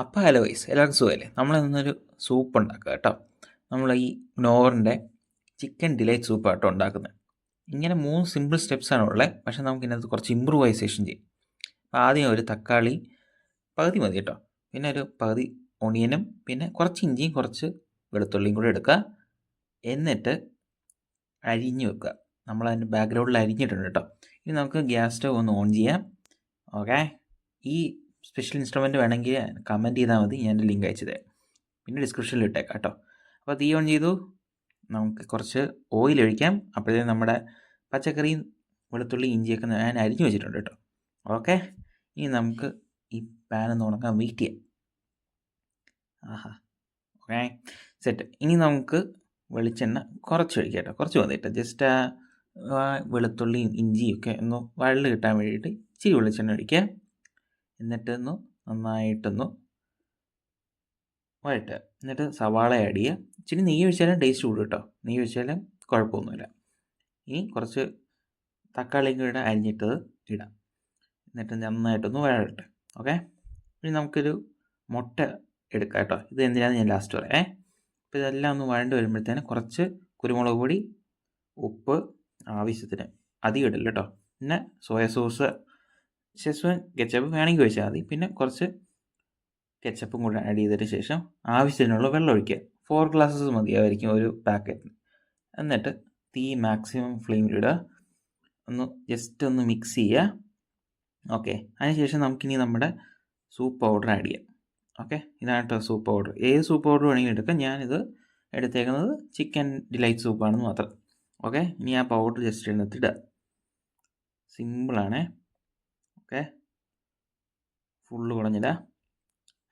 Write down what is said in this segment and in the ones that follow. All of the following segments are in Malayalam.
അപ്പോൾ ഹലോ ഗൈസ്, എല്ലാവർക്കും സുഖമല്ലേ? നമ്മളിന്നൊരു സൂപ്പ് ഉണ്ടാക്കുക കേട്ടോ. നമ്മൾ ഈ നോറിൻ്റെ ചിക്കൻ ഡിലൈറ്റ് സൂപ്പ് ആട്ടോ ഉണ്ടാക്കുന്നത്. ഇങ്ങനെ 3 സിമ്പിൾ സ്റ്റെപ്സാണ് ഉള്ളത്, പക്ഷേ നമുക്ക് ഇതിനകത്ത് കുറച്ച് ഇമ്പ്രൂവൈസേഷൻ ചെയ്യും. അപ്പോൾ ആദ്യം ഒരു തക്കാളി പകുതി മതി കേട്ടോ, പിന്നെ ഒരു പകുതി ഒണിയനും, പിന്നെ കുറച്ച് ഇഞ്ചിയും കുറച്ച് വെളുത്തുള്ളിയും കൂടെ എടുക്കുക. എന്നിട്ട് അരിഞ്ഞ് വെക്കുക. നമ്മളതിൻ്റെ ബാക്ക്ഗ്രൗണ്ടിൽ അരിഞ്ഞിട്ടുണ്ട് കേട്ടോ. ഇനി നമുക്ക് ഗ്യാസ് സ്റ്റവ് ഒന്ന് ഓൺ ചെയ്യാം. ഓക്കെ, ഈ സ്പെഷ്യൽ ഇൻസ്ട്രുമെൻറ്റ് വേണമെങ്കിൽ കമൻറ്റ് ചെയ്താൽ മതി, ഞാൻ ലിങ്ക് അയച്ചു തരാം, പിന്നെ ഡിസ്ക്രിപ്ഷനിൽ ഇട്ടേക്കാം കേട്ടോ. അപ്പോൾ തീ ഓൺ ചെയ്തു, നമുക്ക് കുറച്ച് ഓയിൽ ഒഴിക്കാം. അപ്പോഴത്തേക്കും നമ്മുടെ പച്ചക്കറിയും വെളുത്തുള്ളി ഇഞ്ചിയൊക്കെ ഞാൻ അരിഞ്ഞു വെച്ചിട്ടുണ്ട് കേട്ടോ. ഓക്കെ, ഇനി നമുക്ക് ഈ പാൻ ഒന്ന് ഉണക്കാൻ വെയിറ്റ് ചെയ്യാം. ആഹാ, ഓക്കെ സെറ്റ്. ഇനി നമുക്ക് വെളിച്ചെണ്ണ കുറച്ച് ഒഴിക്കാം കേട്ടോ, കുറച്ച് മതി കേട്ടോ. ജസ്റ്റ് വെളുത്തുള്ളിയും ഇഞ്ചിയും ഒക്കെ ഒന്ന് വഴല് കിട്ടാൻ വേണ്ടിയിട്ട് ഇച്ചിരി വെളിച്ചെണ്ണ ഒഴിക്കുക. എന്നിട്ടൊന്ന് നന്നായിട്ടൊന്ന് വഴറ്റുക. എന്നിട്ട് സവാള ആഡ് ചെയ്യുക. ഇച്ചിരി നെയ്യ് ഒഴിച്ചാലും ടേസ്റ്റ് കൂടും കേട്ടോ, നെയ്യ് ഒഴിച്ചാലും കുഴപ്പമൊന്നുമില്ല. ഇനി കുറച്ച് തക്കാളിയും കൂടെ അരിഞ്ഞിട്ടത് ഇടാം. എന്നിട്ട് നന്നായിട്ടൊന്ന് വഴട്ടെ. ഓക്കെ, ഇനി നമുക്കൊരു മുട്ട എടുക്കാം കേട്ടോ. ഇത് എന്തിനാണെന്ന് ഞാൻ ലാസ്റ്റ് പറയാം. അപ്പോൾ ഇതെല്ലാം ഒന്ന് വഴണ്ട് വരുമ്പോഴത്തേന് കുറച്ച് കുരുമുളക് പൊടി, ഉപ്പ് ആവശ്യത്തിന്, അധികം ഇടില്ല കേട്ടോ. പിന്നെ സോയ സോസ്, ഷെസ്വാൻ കെച്ചപ്പ് വേണമെങ്കിൽ ഒഴിച്ചാൽ മതി. പിന്നെ കുറച്ച് കെച്ചപ്പും കൂടെ ആഡ് ചെയ്തതിന് ശേഷം ആവശ്യത്തിനുള്ള വെള്ളം ഒഴിക്കുക. 4 ഗ്ലാസ്സസ് മതിയായിരിക്കും ഒരു പാക്കറ്റിന്. എന്നിട്ട് തീ മാക്സിമം ഫ്ലെയിമിലിടുക. ഒന്ന് ജസ്റ്റ് ഒന്ന് മിക്സ് ചെയ്യുക. ഓക്കെ, അതിനുശേഷം നമുക്കിനി നമ്മുടെ സൂപ്പ് പൗഡർ ആഡ് ചെയ്യാം. ഓക്കെ, ഇതാണ് കേട്ടോ സൂപ്പ് പൗഡർ. ഏത് സൂപ്പ് പൗഡർ വേണമെങ്കിലും എടുക്കാം. ഞാനിത് എടുത്തേക്കുന്നത് ചിക്കൻ ഡിലൈറ്റ് സൂപ്പാണെന്ന് മാത്രം. ഓക്കെ, ഇനി ആ പൗഡർ ജസ്റ്റ് എടുത്തിടുക. സിമ്പിളാണേ. ഓക്കെ, ഫുള്ള് കുടഞ്ഞിടുക.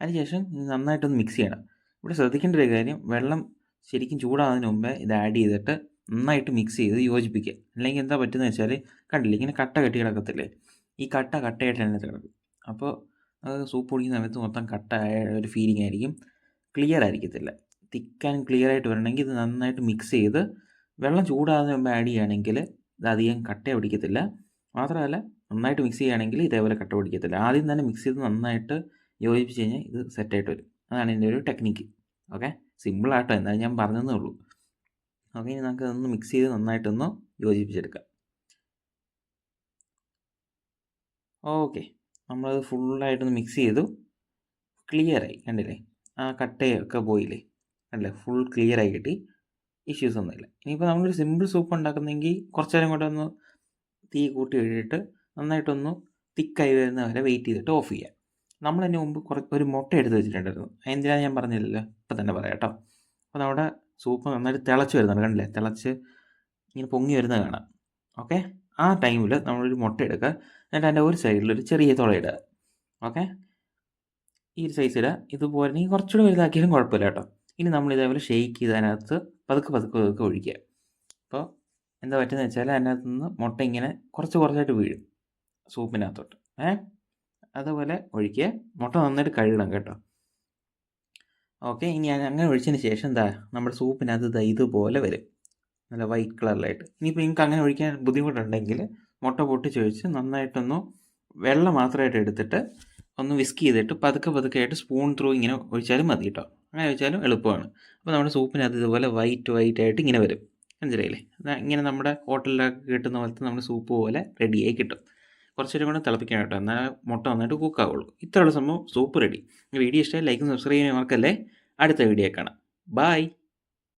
അതിനുശേഷം നന്നായിട്ടൊന്ന് മിക്സ് ചെയ്യണം. ഇവിടെ ശ്രദ്ധിക്കേണ്ട ഒരു കാര്യം, വെള്ളം ശരിക്കും ചൂടാകുന്നതിന് മുമ്പേ ഇത് ആഡ് ചെയ്തിട്ട് നന്നായിട്ട് മിക്സ് ചെയ്ത് യോജിപ്പിക്കുക. അല്ലെങ്കിൽ എന്താ പറ്റുന്നത് വെച്ചാൽ, കണ്ടില്ലേ ഇങ്ങനെ കട്ട കെട്ടി കിടക്കത്തില്ലേ, ഈ കട്ടയായിട്ട് അതിനകത്ത് കിടക്കും. അപ്പോൾ അത് സൂപ്പ് കുടിക്കുന്ന സമയത്ത് മൊത്തം കട്ടയായ ഒരു ഫീലിംഗ് ആയിരിക്കും, ക്ലിയർ ആയിരിക്കത്തില്ല. തിക്ക് ആൻഡ് ക്ലിയർ ആയിട്ട് വരണമെങ്കിൽ ഇത് നന്നായിട്ട് മിക്സ് ചെയ്ത് വെള്ളം ചൂടാകുന്നതിന് മുമ്പ് ആഡ് ചെയ്യുകയാണെങ്കിൽ ഇത് അധികം കട്ട പിടിക്കത്തില്ല. മാത്രമല്ല നന്നായിട്ട് മിക്സ് ചെയ്യുകയാണെങ്കിൽ ഇതേപോലെ കട്ട പിടിക്കത്തില്ല. ആദ്യം തന്നെ മിക്സ് ചെയ്ത് നന്നായിട്ട് യോജിപ്പിച്ച് കഴിഞ്ഞാൽ ഇത് സെറ്റായിട്ട് വരും. അതാണ് എൻ്റെ ഒരു ടെക്നിക്ക്. ഓക്കെ, സിമ്പിളാട്ടോ, എന്നാലും ഞാൻ പറഞ്ഞതേ ഉള്ളൂ. ഓക്കെ, ഇനി നമുക്ക് അതൊന്ന് മിക്സ് ചെയ്ത് നന്നായിട്ടൊന്ന് യോജിപ്പിച്ചെടുക്കാം. ഓക്കെ, നമ്മളത് ഫുള്ളായിട്ടൊന്ന് മിക്സ് ചെയ്തു. ക്ലിയറായി, കണ്ടില്ലേ ആ കട്ടയൊക്കെ പോയില്ലേ, കണ്ടില്ലേ ഫുൾ ക്ലിയറായി കിട്ടി. ഇഷ്യൂസ് ഒന്നുമില്ല. ഇനിയിപ്പോൾ നമ്മളൊരു സിമ്പിൾ സൂപ്പ് ഉണ്ടാക്കുന്നെങ്കിൽ കുറച്ച് നേരം കൂടെ ഒന്ന് തീ കൂട്ടി ഇട്ടിട്ട് നന്നായിട്ടൊന്ന് തിക്കായി വരുന്ന വരെ വെയിറ്റ് ചെയ്തിട്ട് ഓഫ് ചെയ്യാം. നമ്മൾ അതിന് മുമ്പ് ഒരു മുട്ട എടുത്ത് വെച്ചിട്ടുണ്ടായിരുന്നു. എന്തിനാണ് ഞാൻ പറഞ്ഞില്ലല്ലോ, ഇപ്പം തന്നെ പറയാം കേട്ടോ. അപ്പോൾ നമ്മുടെ സൂപ്പ് നന്നായിട്ട് തിളച്ച് വരുന്നുണ്ട്, കണ്ടില്ലേ തിളച്ച് ഇങ്ങനെ പൊങ്ങി വരുന്നത് കാണാം. ഓക്കെ, ആ ടൈമിൽ നമ്മളൊരു മുട്ട എടുക്കുക. എന്നിട്ട് അതിൻ്റെ ഒരു സൈഡിൽ ഒരു ചെറിയ തുള ഇടുക. ഓക്കെ, ഈ ഒരു സൈസ് ഇടുക. ഇതുപോലെ കുറച്ചുകൂടി വലുതാക്കിയാലും കുഴപ്പമില്ല കേട്ടോ. ഇനി നമ്മൾ ഇതേപോലെ ഷെയ്ക്ക് ചെയ്ത് അതിനകത്ത് പതുക്കെ ഒഴിക്കുക. അപ്പോൾ എന്താ പറ്റുന്നത് വെച്ചാൽ അതിനകത്ത് നിന്ന് മുട്ട ഇങ്ങനെ കുറച്ചായിട്ട് വീഴും സൂപ്പിനകത്തോട്ട്. അതുപോലെ ഒഴിക്കുക. മുട്ട നന്നായിട്ട് കഴുകണം കേട്ടോ. ഓക്കെ, ഇനി അങ്ങനെ ഒഴിച്ചതിന് ശേഷം എന്താ നമ്മുടെ സൂപ്പിനകത്ത് ഇതുപോലെ വരും, നല്ല വൈറ്റ് കളറിലായിട്ട്. ഇനിയിപ്പോൾ നിങ്ങൾക്ക് അങ്ങനെ ഒഴിക്കാൻ ബുദ്ധിമുട്ടുണ്ടെങ്കിൽ മുട്ട പൊട്ടിച്ചൊഴിച്ച് നന്നായിട്ടൊന്ന് വെള്ളം മാത്രമായിട്ട് എടുത്തിട്ട് ഒന്ന് വിസ്ക് ചെയ്തിട്ട് പതുക്കെ ആയിട്ട് സ്പൂൺ ത്രൂ ഇങ്ങനെ ഒഴിച്ചാലും മതി കേട്ടോ. അങ്ങനെ ഒഴിച്ചാലും എളുപ്പമാണ്. അപ്പോൾ നമ്മുടെ സൂപ്പിനകത്ത് ഇതുപോലെ വൈറ്റ് ആയിട്ട് ഇങ്ങനെ വരും, മനസ്സിലായില്ലേ? ഇങ്ങനെ നമ്മുടെ ഹോട്ടലിലൊക്കെ കിട്ടുന്ന പോലത്തെ നമ്മുടെ സൂപ്പ് പോലെ റെഡിയായി കിട്ടും. കുറച്ച് നേരം കൊണ്ട് തിളപ്പിക്കണം കേട്ടോ, എന്നാൽ മുട്ട നന്നായിട്ട് കുക്കാവുള്ളൂ. ഇത്രയുള്ള സംഭവം സൂപ്പ് റെഡി. വീഡിയോ ഇഷ്ടമായി ലൈക്കും സബ്സ്ക്രൈബ് ചെയ്യാൻ മറക്കല്ലേ. അടുത്ത വീഡിയോ കാണാം. ബൈ.